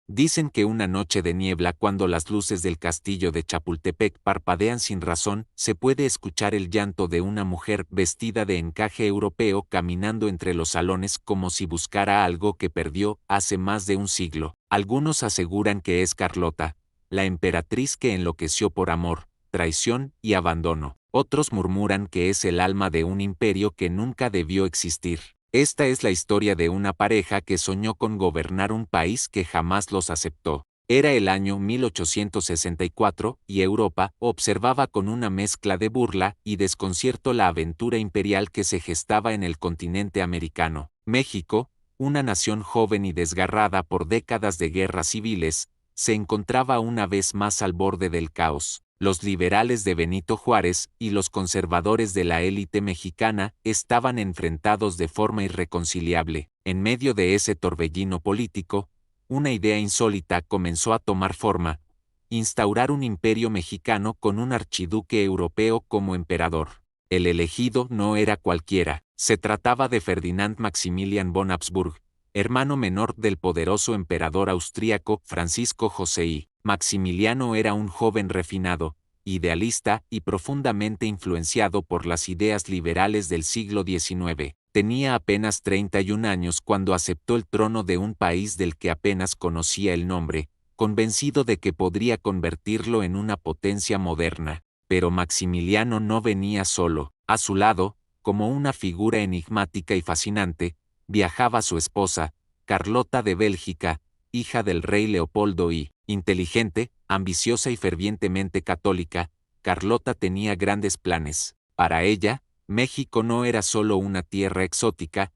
Dicen que una noche de niebla, cuando las luces del castillo de Chapultepec parpadean sin razón, se puede escuchar el llanto de una mujer vestida de encaje europeo caminando entre los salones como si buscara algo que perdió hace más de un siglo. Algunos aseguran que es Carlota, la emperatriz que enloqueció por amor, traición y abandono. Otros murmuran que es el alma de un imperio que nunca debió existir. Esta es la historia de una pareja que soñó con gobernar un país que jamás los aceptó. Era el año 1864 y Europa observaba con una mezcla de burla y desconcierto la aventura imperial que se gestaba en el continente americano. México, una nación joven y desgarrada por décadas de guerras civiles, se encontraba una vez más al borde del caos. Los liberales de Benito Juárez y los conservadores de la élite mexicana estaban enfrentados de forma irreconciliable. En medio de ese torbellino político, una idea insólita comenzó a tomar forma: instaurar un imperio mexicano con un archiduque europeo como emperador. El elegido no era cualquiera, se trataba de Ferdinand Maximilian von Habsburg, hermano menor del poderoso emperador austríaco Francisco José I. Maximiliano era un joven refinado, idealista y profundamente influenciado por las ideas liberales del siglo XIX. Tenía apenas 31 años cuando aceptó el trono de un país del que apenas conocía el nombre, convencido de que podría convertirlo en una potencia moderna. Pero Maximiliano no venía solo. A su lado, como una figura enigmática y fascinante, viajaba su esposa, Carlota de Bélgica, hija del rey Leopoldo I. Inteligente, ambiciosa y fervientemente católica, Carlota tenía grandes planes. Para ella, México no era solo una tierra exótica,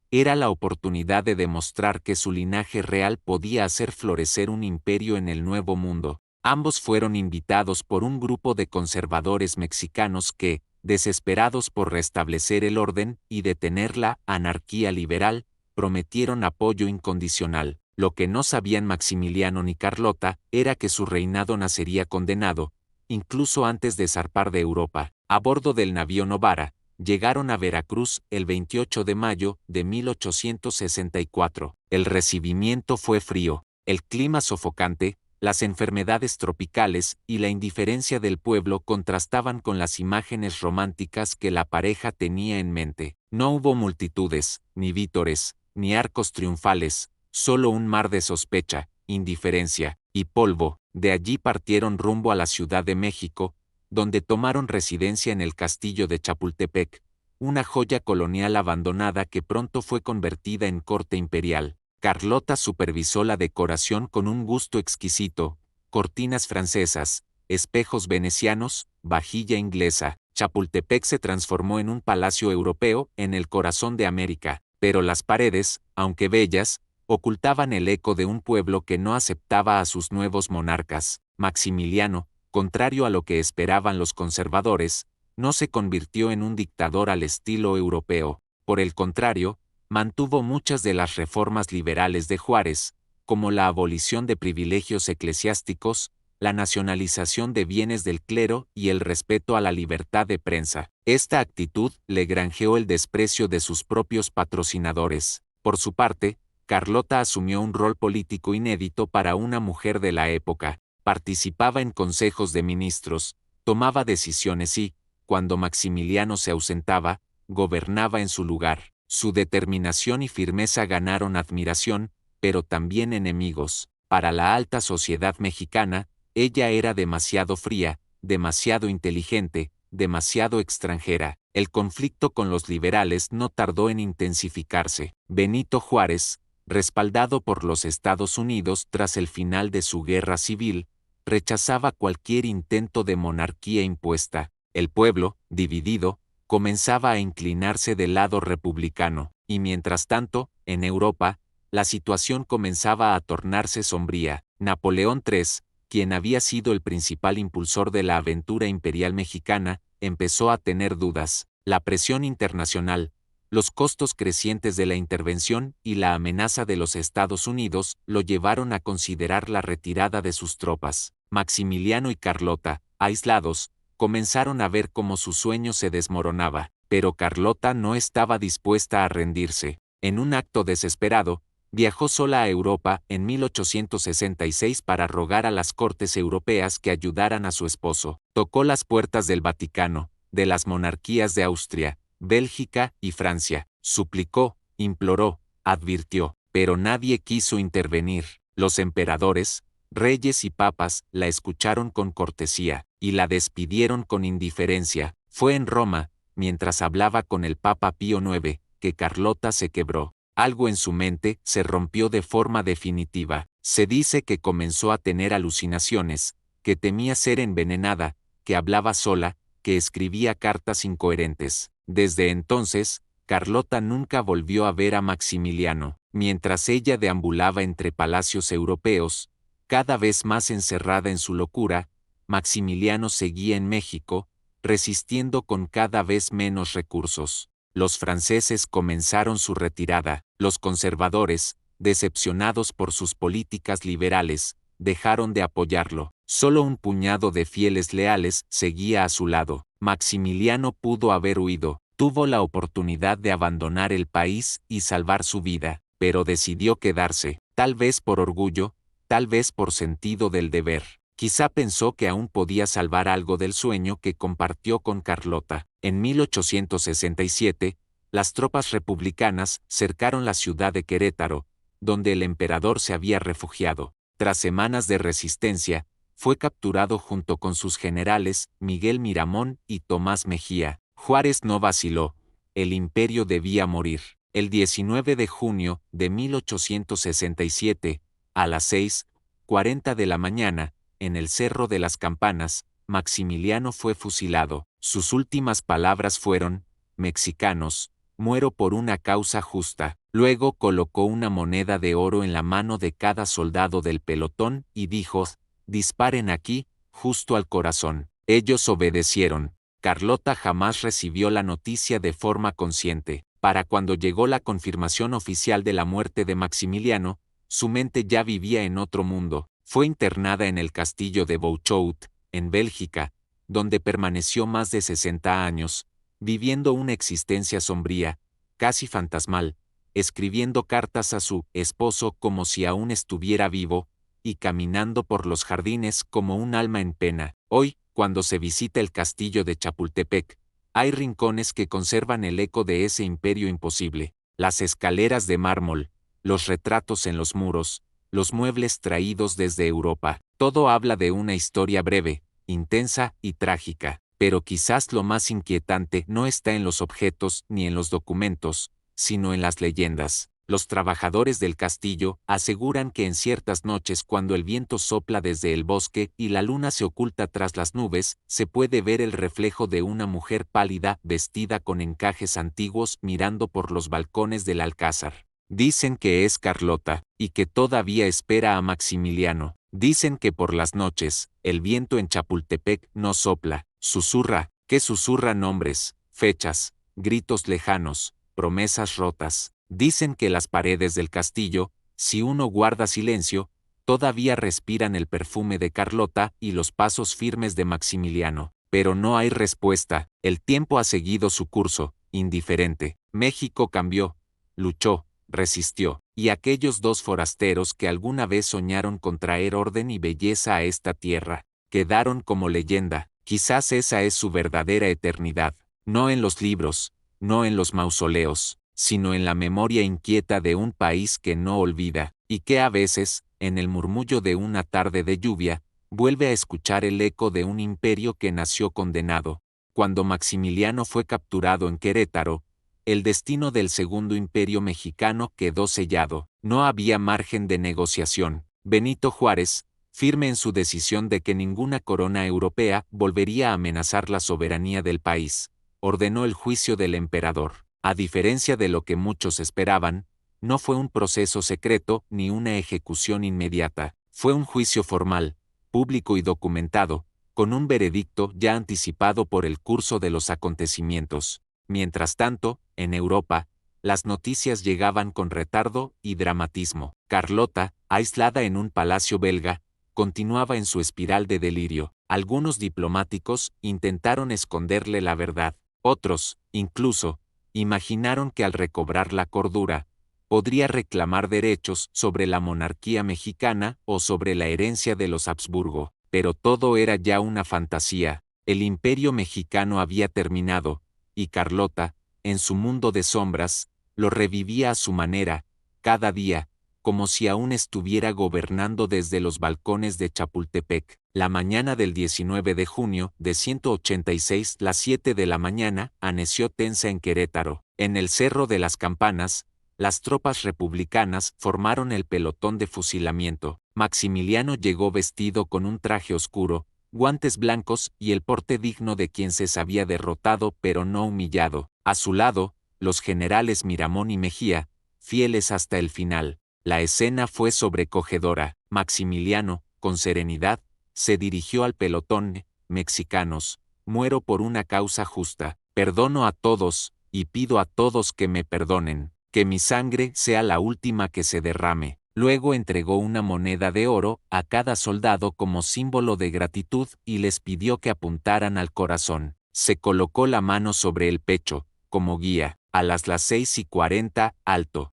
era la oportunidad de demostrar que su linaje real podía hacer florecer un imperio en el Nuevo Mundo. Ambos fueron invitados por un grupo de conservadores mexicanos que, desesperados por restablecer el orden y detener la anarquía liberal, prometieron apoyo incondicional. Lo que no sabían Maximiliano ni Carlota era que su reinado nacería condenado, incluso antes de zarpar de Europa. A bordo del navío Novara, llegaron a Veracruz el 28 de mayo de 1864. El recibimiento fue frío, el clima sofocante, las enfermedades tropicales y la indiferencia del pueblo contrastaban con las imágenes románticas que la pareja tenía en mente. No hubo multitudes, ni vítores, ni arcos triunfales, solo un mar de sospecha, indiferencia y polvo. De allí partieron rumbo a la Ciudad de México, donde tomaron residencia en el castillo de Chapultepec, una joya colonial abandonada que pronto fue convertida en corte imperial. Carlota supervisó la decoración con un gusto exquisito: cortinas francesas, espejos venecianos, vajilla inglesa. Chapultepec se transformó en un palacio europeo en el corazón de América, pero las paredes, aunque bellas, ocultaban el eco de un pueblo que no aceptaba a sus nuevos monarcas. Maximiliano, contrario a lo que esperaban los conservadores, no se convirtió en un dictador al estilo europeo. Por el contrario, mantuvo muchas de las reformas liberales de Juárez, como la abolición de privilegios eclesiásticos, la nacionalización de bienes del clero y el respeto a la libertad de prensa. Esta actitud le granjeó el desprecio de sus propios patrocinadores. Por su parte, Carlota asumió un rol político inédito para una mujer de la época. Participaba en consejos de ministros, tomaba decisiones y, cuando Maximiliano se ausentaba, gobernaba en su lugar. Su determinación y firmeza ganaron admiración, pero también enemigos. Para la alta sociedad mexicana, ella era demasiado fría, demasiado inteligente, demasiado extranjera. El conflicto con los liberales no tardó en intensificarse. Benito Juárez, respaldado por los Estados Unidos tras el final de su guerra civil, rechazaba cualquier intento de monarquía impuesta. El pueblo, dividido, comenzaba a inclinarse del lado republicano, y mientras tanto, en Europa, la situación comenzaba a tornarse sombría. Napoleón III, quien había sido el principal impulsor de la aventura imperial mexicana, empezó a tener dudas. La presión internacional, los costos crecientes de la intervención y la amenaza de los Estados Unidos lo llevaron a considerar la retirada de sus tropas. Maximiliano y Carlota, aislados, comenzaron a ver cómo su sueño se desmoronaba, pero Carlota no estaba dispuesta a rendirse. En un acto desesperado, Viajó sola a Europa en 1866 para rogar a las cortes europeas que ayudaran a su esposo. Tocó las puertas del Vaticano, de las monarquías de Austria, Bélgica y Francia. Suplicó, imploró, advirtió, pero nadie quiso intervenir. Los emperadores, reyes y papas la escucharon con cortesía, y la despidieron con indiferencia. Fue en Roma, mientras hablaba con el Papa Pío IX, que Carlota se quebró. Algo en su mente se rompió de forma definitiva. Se dice que comenzó a tener alucinaciones, que temía ser envenenada, que hablaba sola, que escribía cartas incoherentes. Desde entonces, Carlota nunca volvió a ver a Maximiliano. Mientras ella deambulaba entre palacios europeos, cada vez más encerrada en su locura, Maximiliano seguía en México, resistiendo con cada vez menos recursos. Los franceses comenzaron su retirada. Los conservadores, decepcionados por sus políticas liberales, dejaron de apoyarlo. Solo un puñado de fieles leales seguía a su lado. Maximiliano pudo haber huido, tuvo la oportunidad de abandonar el país y salvar su vida, pero decidió quedarse, tal vez por orgullo, tal vez por sentido del deber. Quizá pensó que aún podía salvar algo del sueño que compartió con Carlota. En 1867, las tropas republicanas cercaron la ciudad de Querétaro, donde el emperador se había refugiado. Tras semanas de resistencia, fue capturado junto con sus generales Miguel Miramón y Tomás Mejía. Juárez no vaciló, el imperio debía morir. El 19 de junio de 1867, a las 6:40 de la mañana, en el Cerro de las Campanas, Maximiliano fue fusilado. Sus últimas palabras fueron: «Mexicanos, muero por una causa justa». Luego colocó una moneda de oro en la mano de cada soldado del pelotón y dijo: «Disparen aquí, justo al corazón». Ellos obedecieron. Carlota jamás recibió la noticia de forma consciente. Para cuando llegó la confirmación oficial de la muerte de Maximiliano, su mente ya vivía en otro mundo. Fue internada en el castillo de Bouchout, en Bélgica, donde permaneció más de 60 años, viviendo una existencia sombría, casi fantasmal, escribiendo cartas a su esposo como si aún estuviera vivo, y caminando por los jardines como un alma en pena. Hoy, cuando se visita el castillo de Chapultepec, hay rincones que conservan el eco de ese imperio imposible. Las escaleras de mármol, los retratos en los muros, los muebles traídos desde Europa. Todo habla de una historia breve, intensa y trágica. Pero quizás lo más inquietante no está en los objetos ni en los documentos, sino en las leyendas. Los trabajadores del castillo aseguran que en ciertas noches, cuando el viento sopla desde el bosque y la luna se oculta tras las nubes, se puede ver el reflejo de una mujer pálida vestida con encajes antiguos mirando por los balcones del alcázar. Dicen que es Carlota, y que todavía espera a Maximiliano. Dicen que por las noches, el viento en Chapultepec no sopla, susurra, que susurra nombres, fechas, gritos lejanos, promesas rotas. Dicen que las paredes del castillo, si uno guarda silencio, todavía respiran el perfume de Carlota y los pasos firmes de Maximiliano. Pero no hay respuesta. El tiempo ha seguido su curso, indiferente. México cambió, luchó, resistió, y aquellos dos forasteros que alguna vez soñaron con traer orden y belleza a esta tierra, quedaron como leyenda. Quizás esa es su verdadera eternidad, no en los libros, no en los mausoleos, sino en la memoria inquieta de un país que no olvida, y que a veces, en el murmullo de una tarde de lluvia, vuelve a escuchar el eco de un imperio que nació condenado. Cuando Maximiliano fue capturado en Querétaro, el destino del Segundo Imperio Mexicano quedó sellado. No había margen de negociación. Benito Juárez, firme en su decisión de que ninguna corona europea volvería a amenazar la soberanía del país, ordenó el juicio del emperador. A diferencia de lo que muchos esperaban, no fue un proceso secreto ni una ejecución inmediata. Fue un juicio formal, público y documentado, con un veredicto ya anticipado por el curso de los acontecimientos. Mientras tanto, en Europa, las noticias llegaban con retardo y dramatismo. Carlota, aislada en un palacio belga, continuaba en su espiral de delirio. Algunos diplomáticos intentaron esconderle la verdad. Otros, incluso, imaginaron que al recobrar la cordura, podría reclamar derechos sobre la monarquía mexicana o sobre la herencia de los Habsburgo, pero todo era ya una fantasía. El imperio mexicano había terminado, y Carlota, en su mundo de sombras, lo revivía a su manera, cada día, como si aún estuviera gobernando desde los balcones de Chapultepec. La mañana del 19 de junio de 186, las 7 de la mañana, amaneció tensa en Querétaro. En el Cerro de las Campanas, las tropas republicanas formaron el pelotón de fusilamiento. Maximiliano llegó vestido con un traje oscuro, guantes blancos y el porte digno de quien se sabía derrotado pero no humillado. A su lado, los generales Miramón y Mejía, fieles hasta el final. La escena fue sobrecogedora. Maximiliano, con serenidad, se dirigió al pelotón. Mexicanos, muero por una causa justa, perdono a todos, y pido a todos que me perdonen, que mi sangre sea la última que se derrame. Luego entregó una moneda de oro a cada soldado como símbolo de gratitud y les pidió que apuntaran al corazón. Se colocó la mano sobre el pecho, como guía. A las 6:40, alto.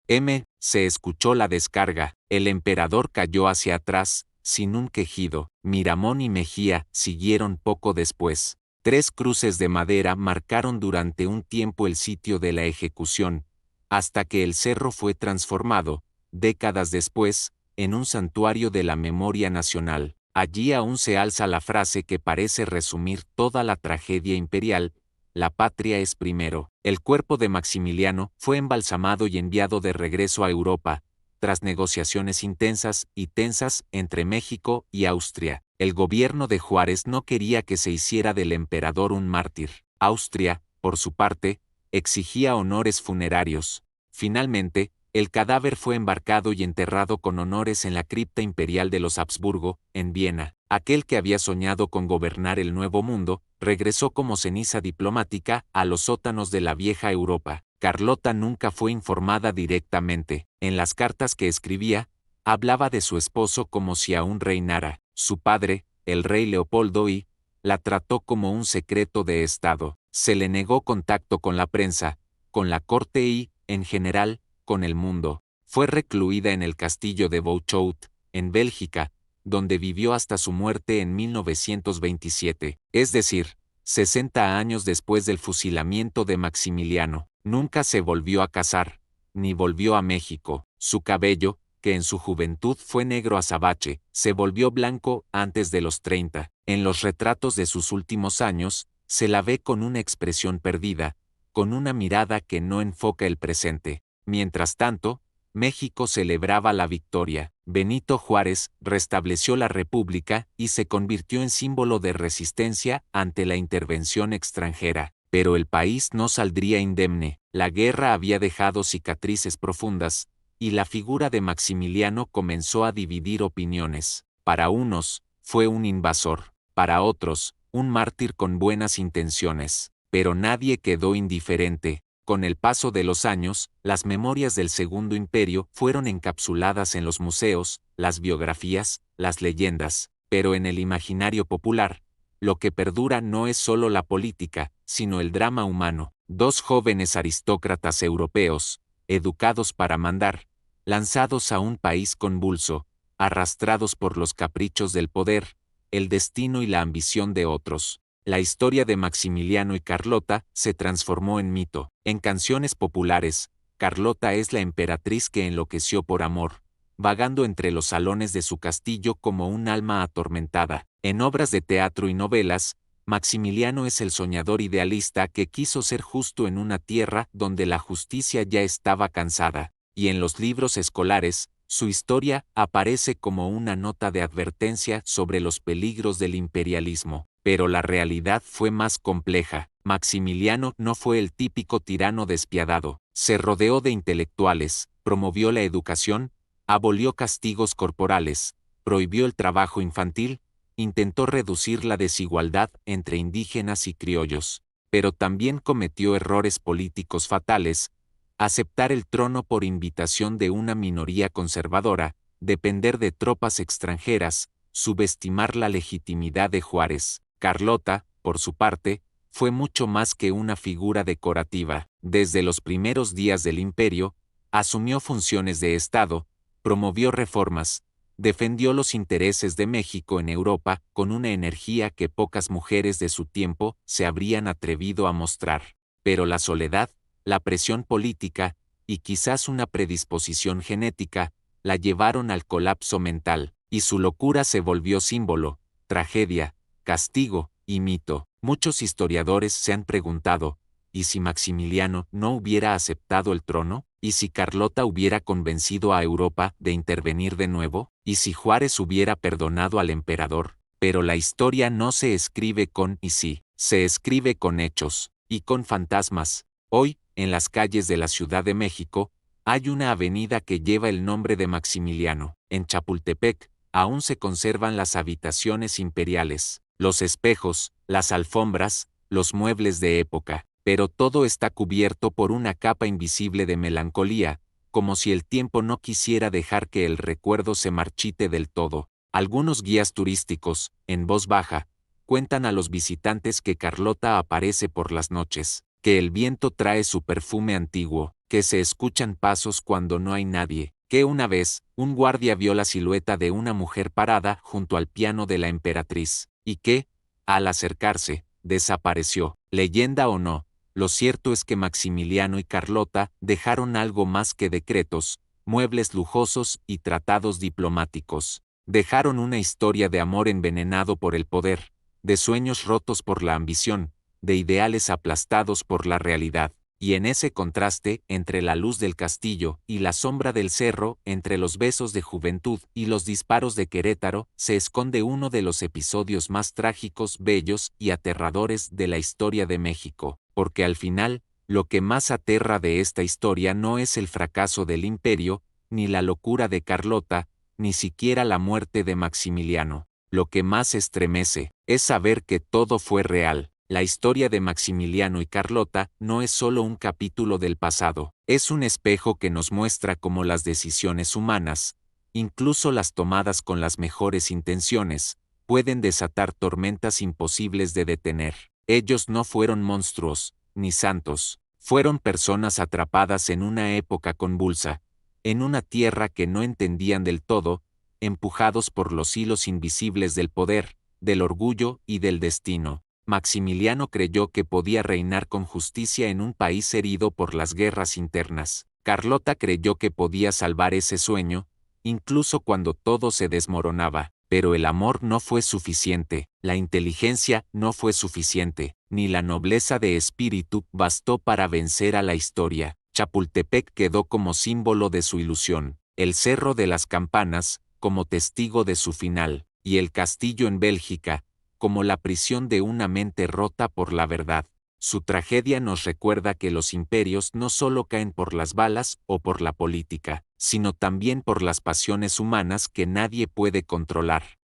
Se escuchó la descarga. El emperador cayó hacia atrás, sin un quejido. Miramón y Mejía siguieron poco después. 3 cruces de madera marcaron durante un tiempo el sitio de la ejecución, hasta que el cerro fue transformado, décadas después, en un santuario de la memoria nacional. Allí aún se alza la frase que parece resumir toda la tragedia imperial: la patria es primero. El cuerpo de Maximiliano fue embalsamado y enviado de regreso a Europa, tras negociaciones intensas y tensas entre México y Austria. El gobierno de Juárez no quería que se hiciera del emperador un mártir. Austria, por su parte, exigía honores funerarios. Finalmente, el cadáver fue embarcado y enterrado con honores en la cripta imperial de los Habsburgo, en Viena. Aquel que había soñado con gobernar el Nuevo Mundo, regresó como ceniza diplomática a los sótanos de la vieja Europa. Carlota nunca fue informada directamente. En las cartas que escribía, hablaba de su esposo como si aún reinara. Su padre, el rey Leopoldo I, la trató como un secreto de Estado. Se le negó contacto con la prensa, con la corte y, en general, con el mundo. Fue recluida en el castillo de Bouchout, en Bélgica, donde vivió hasta su muerte en 1927, es decir, 60 años después del fusilamiento de Maximiliano. Nunca se volvió a casar, ni volvió a México. Su cabello, que en su juventud fue negro azabache, se volvió blanco antes de los 30. En los retratos de sus últimos años, se la ve con una expresión perdida, con una mirada que no enfoca el presente. Mientras tanto, México celebraba la victoria. Benito Juárez restableció la República y se convirtió en símbolo de resistencia ante la intervención extranjera. Pero el país no saldría indemne. La guerra había dejado cicatrices profundas, y la figura de Maximiliano comenzó a dividir opiniones. Para unos, fue un invasor; para otros, un mártir con buenas intenciones. Pero nadie quedó indiferente. Con el paso de los años, las memorias del Segundo Imperio fueron encapsuladas en los museos, las biografías, las leyendas, pero en el imaginario popular, lo que perdura no es solo la política, sino el drama humano. 2 jóvenes aristócratas europeos, educados para mandar, lanzados a un país convulso, arrastrados por los caprichos del poder, el destino y la ambición de otros. La historia de Maximiliano y Carlota se transformó en mito. En canciones populares, Carlota es la emperatriz que enloqueció por amor, vagando entre los salones de su castillo como un alma atormentada. En obras de teatro y novelas, Maximiliano es el soñador idealista que quiso ser justo en una tierra donde la justicia ya estaba cansada. Y en los libros escolares, su historia aparece como una nota de advertencia sobre los peligros del imperialismo. Pero la realidad fue más compleja. Maximiliano no fue el típico tirano despiadado. Se rodeó de intelectuales, promovió la educación, abolió castigos corporales, prohibió el trabajo infantil, intentó reducir la desigualdad entre indígenas y criollos. Pero también cometió errores políticos fatales: aceptar el trono por invitación de una minoría conservadora, depender de tropas extranjeras, subestimar la legitimidad de Juárez. Carlota, por su parte, fue mucho más que una figura decorativa. Desde los primeros días del imperio, asumió funciones de Estado, promovió reformas, defendió los intereses de México en Europa con una energía que pocas mujeres de su tiempo se habrían atrevido a mostrar. Pero la soledad, la presión política, y quizás una predisposición genética, la llevaron al colapso mental, y su locura se volvió símbolo, tragedia, castigo y mito. Muchos historiadores se han preguntado, ¿y si Maximiliano no hubiera aceptado el trono? ¿Y si Carlota hubiera convencido a Europa de intervenir de nuevo? ¿Y si Juárez hubiera perdonado al emperador? Pero la historia no se escribe con y si, se escribe con hechos, y con fantasmas. Hoy, en las calles de la Ciudad de México, hay una avenida que lleva el nombre de Maximiliano. En Chapultepec, aún se conservan las habitaciones imperiales, los espejos, las alfombras, los muebles de época, pero todo está cubierto por una capa invisible de melancolía, como si el tiempo no quisiera dejar que el recuerdo se marchite del todo. Algunos guías turísticos, en voz baja, cuentan a los visitantes que Carlota aparece por las noches, que el viento trae su perfume antiguo, que se escuchan pasos cuando no hay nadie, que una vez, un guardia vio la silueta de una mujer parada junto al piano de la emperatriz, y que, al acercarse, desapareció. Leyenda o no, lo cierto es que Maximiliano y Carlota dejaron algo más que decretos, muebles lujosos y tratados diplomáticos. Dejaron una historia de amor envenenado por el poder, de sueños rotos por la ambición, de ideales aplastados por la realidad. Y en ese contraste, entre la luz del castillo y la sombra del cerro, entre los besos de juventud y los disparos de Querétaro, se esconde uno de los episodios más trágicos, bellos y aterradores de la historia de México, porque al final, lo que más aterra de esta historia no es el fracaso del imperio, ni la locura de Carlota, ni siquiera la muerte de Maximiliano. Lo que más estremece es saber que todo fue real. La historia de Maximiliano y Carlota no es solo un capítulo del pasado, es un espejo que nos muestra cómo las decisiones humanas, incluso las tomadas con las mejores intenciones, pueden desatar tormentas imposibles de detener. Ellos no fueron monstruos, ni santos, fueron personas atrapadas en una época convulsa, en una tierra que no entendían del todo, empujados por los hilos invisibles del poder, del orgullo y del destino. Maximiliano creyó que podía reinar con justicia en un país herido por las guerras internas. Carlota creyó que podía salvar ese sueño, incluso cuando todo se desmoronaba. Pero el amor no fue suficiente, la inteligencia no fue suficiente, ni la nobleza de espíritu bastó para vencer a la historia. Chapultepec quedó como símbolo de su ilusión, el Cerro de las Campanas, como testigo de su final, y el castillo en Bélgica, como la prisión de una mente rota por la verdad. Su tragedia nos recuerda que los imperios no solo caen por las balas o por la política, sino también por las pasiones humanas que nadie puede controlar.